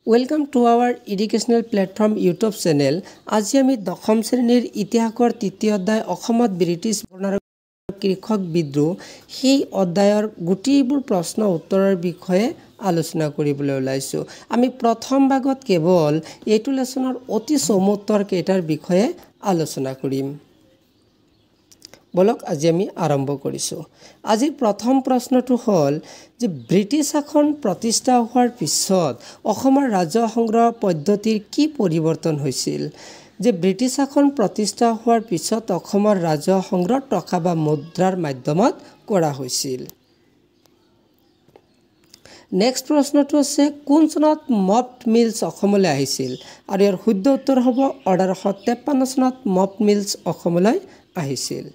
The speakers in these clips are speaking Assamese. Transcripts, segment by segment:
Welcome to our educational platform YouTube channel. আজি আমি দশম শ্ৰেণীৰ ইতিহাসৰ তৃতীয় অধ্যায় অসমত ব্ৰিটিছ কৃষক বিদ্ৰোহ সেই অধ্যায়ৰ গোটেইবোৰ প্ৰশ্ন উত্তৰৰ বিষয়ে আলোচনা কৰিবলৈ ওলাইছো। আমি প্ৰথম ভাগত কেৱল এইটো লেসনৰ অতি চমুত্তৰ কেইটাৰ বিষয়ে আলোচনা কৰিম। বলক আজি আমি আৰম্ভ কৰিছো। আজিৰ প্ৰথম প্ৰশ্নটো হ'ল যে ব্ৰিটিছ শাসন প্ৰতিষ্ঠা হোৱাৰ পিছত অসমৰ ৰাজহ সংগ্ৰহ পদ্ধতিৰ কি পৰিৱৰ্তন হৈছিল? যে ব্ৰিটিছ শাসন প্ৰতিষ্ঠা হোৱাৰ পিছত অসমৰ ৰাজহ সংগ্ৰহ টকা বা মুদ্ৰাৰ মাধ্যমত কৰা হৈছিল। নেক্সট প্ৰশ্নটো আছে কোন চনত মল্ট মিলছ অসমলৈ আহিছিল? আৰু ইয়াৰ শুদ্ধ উত্তৰ হ'ব 1853 চনত মল্ট মিলছ অসমলৈ আহিছিল।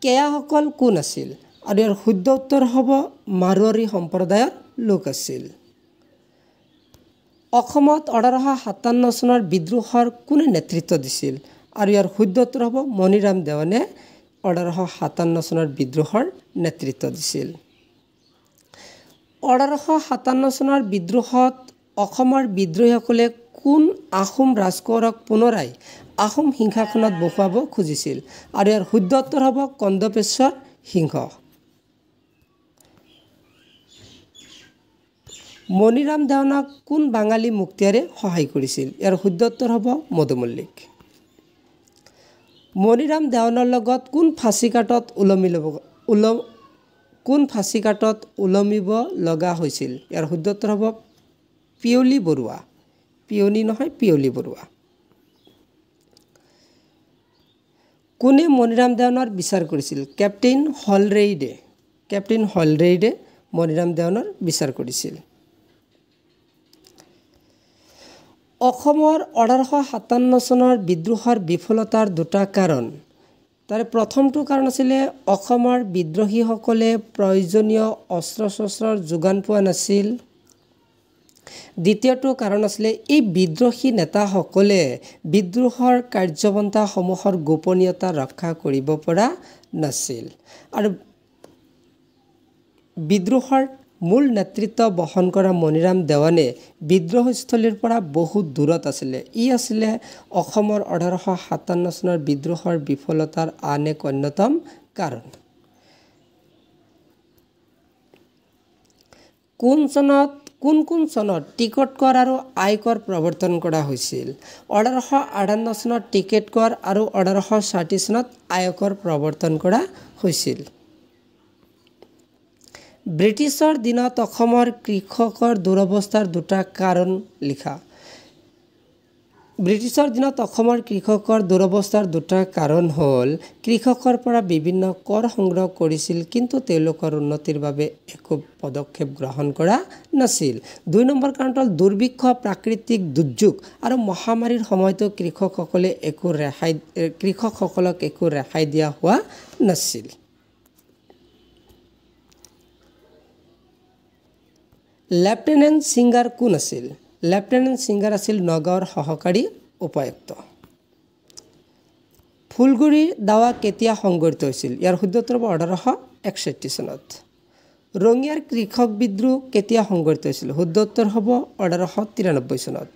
কেয়াসকল কোন আছিল? আৰু ইয়াৰ শুদ্ধ উত্তৰ হ'ব মাৰোৱাৰী সম্প্ৰদায়ৰ লোক আছিল। অসমত 1857 চনৰ বিদ্ৰোহৰ কোনে নেতৃত্ব দিছিল? আৰু ইয়াৰ শুদ্ধ উত্তৰ হ'ব মণিৰাম দেৱানে 1857 চনৰ বিদ্ৰোহৰ নেতৃত্ব দিছিল। 1857 চনৰ বিদ্ৰোহত অসমৰ বিদ্ৰোহীসকলে কোন আহোম ৰাজকোঁৱৰক পুনৰাই আহোম সিংহাসনত বহাব খুজিছিল? আৰু ইয়াৰ শুদ্ধ উত্তৰ হ'ব কন্দপেশ্বৰ সিংহ। মণিৰাম দেৱানক কোন বাঙালী মুক্তিয়াৰে সহায় কৰিছিল? ইয়াৰ শুদ্ধ উত্তৰ হ'ব মধু মল্লিক। মণিৰাম দেৱানৰ লগত কোন ফাঁচীকাঠত ওলমিব লগা হৈছিল? ইয়াৰ শুদ্ধ উত্তৰ হ'ব পিয়লি বৰুৱা। পিয়নি নহয় পিয়লি বৰুৱা। কোনে মণিৰাম দেৱানৰ বিচাৰ কৰিছিল? কেপ্টেইন হলৰেইডে। কেপ্টেইন হলৰেইডে মণিৰাম দেৱানৰ বিচাৰ কৰিছিল। অসমৰ 1857 চনৰ বিদ্ৰোহৰ বিফলতাৰ দুটা কাৰণ। তাৰে প্ৰথমটো কাৰণ আছিলে অসমৰ বিদ্ৰোহীসকলে প্ৰয়োজনীয় অস্ত্ৰ শস্ত্ৰৰ যোগান পোৱা নাছিল। দ্বিতীয়টো কাৰণ আছিলে এই বিদ্ৰোহী নেতাসকলে বিদ্ৰোহৰ কাৰ্যপন্থাসমূহৰ গোপনীয়তা ৰক্ষা কৰিব পৰা নাছিল। আৰু বিদ্ৰোহৰ মূল নেতৃত্ব বহন কৰা মণিৰাম দেৱানে বিদ্ৰোহস্থলীৰ পৰা বহুত দূৰত আছিলে। ই আছিলে অসমৰ 1857 চনৰ বিদ্ৰোহৰ বিফলতাৰ আন এক অন্যতম কাৰণ। কোন চনত টিকট কৰ আৰু আয়কৰ প্ৰৱৰ্তন কৰা হৈছিল? 1858 চনত টিকট কৰ আৰু 1860 চনত আয়কৰ প্ৰৱৰ্তন কৰা হৈছিল। ব্ৰিটিছৰ দিনত অসমৰ কৃষকৰ দুৰৱস্থাৰ দুটা কাৰণ লিখা। ব্ৰিটিছৰ দিনত অসমৰ কৃষকৰ দুৰৱস্থাৰ দুটা কাৰণ হ'ল কৃষকৰ পৰা বিভিন্ন কৰ সংগ্ৰহ কৰিছিল কিন্তু তেওঁলোকৰ উন্নতিৰ বাবে একো পদক্ষেপ গ্ৰহণ কৰা নাছিল। 2 নম্বৰ কাৰণ হ'ল দুৰ্ভিক্ষ, প্ৰাকৃতিক দুৰ্যোগ আৰু মহামাৰীৰ সময়তো কৃষকসকলক একো ৰেহাই দিয়া হোৱা নাছিল। লেফটেনেণ্ট ছিংগাৰ কোন আছিল? লেফটেনেণ্ট ছিংগাৰ আছিল নগাঁৱৰ সহকাৰী উপায়ুক্ত। ফুলগুৰিৰ দাৱা কেতিয়া সংঘটিত হৈছিল? ইয়াৰ শুদ্ধ উত্তৰ হ'ব 1861 চনত। ৰঙিয়াৰ কৃষক বিদ্ৰোহ কেতিয়া সংঘটিত হৈছিল? শুদ্ধ উত্তৰ হ'ব 1893 চনত।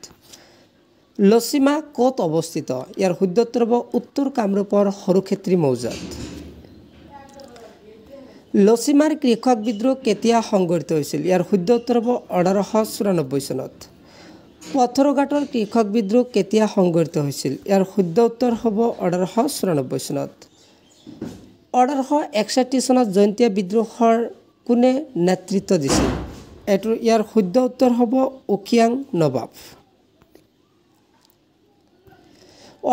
লচিমা ক'ত অৱস্থিত? ইয়াৰ শুদ্ধ উত্তৰ হ'ব উত্তৰ কামৰূপৰ সৰুক্ষেত্ৰী মৌজাত। লচিমাৰ কৃষক বিদ্ৰোহ কেতিয়া সংঘটিত হৈছিল? ইয়াৰ শুদ্ধ উত্তৰ হ'ব 1894 চনত। পথৰুঘাটৰ কৃষক বিদ্ৰোহ কেতিয়া সংঘটিত হৈছিল? ইয়াৰ শুদ্ধ উত্তৰ হ'ব 1894 চনত। 1861 চনত জয়ন্তীয়া বিদ্ৰোহৰ কোনে নেতৃত্ব দিছিল? ইয়াৰ শুদ্ধ উত্তৰ হ'ব উকিয়াং নবাব।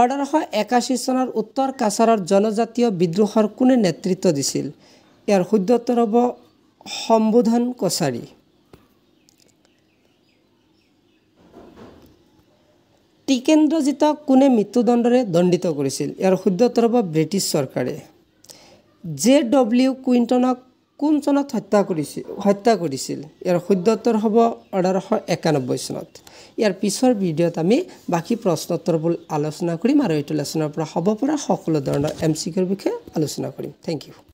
1881 চনৰ উত্তৰ কাছাৰৰ জনজাতীয় বিদ্ৰোহৰ কোনে নেতৃত্ব দিছিল? ইয়াৰ শুদ্ধ উত্তৰ হ'ব সম্বোধন কছাৰী। টিকেন্দ্ৰজিতক কোনে মৃত্যুদণ্ডৰে দণ্ডিত কৰিছিল? ইয়াৰ শুদ্ধ উত্তৰ হ'ব ব্ৰিটিছ চৰকাৰে। JW কুইণ্টনক কোন চনত হত্যা কৰিছিল? ইয়াৰ শুদ্ধ উত্তৰ হ'ব 1891 চনত। ইয়াৰ পিছৰ ভিডিঅ'ত আমি বাকী প্ৰশ্ন উত্তৰবোৰ আলোচনা কৰিম আৰু এইটো লেচনৰ পৰা হ'ব পৰা সকলো ধৰণৰ MCQৰ বিষয়ে আলোচনা কৰিম। Thank U.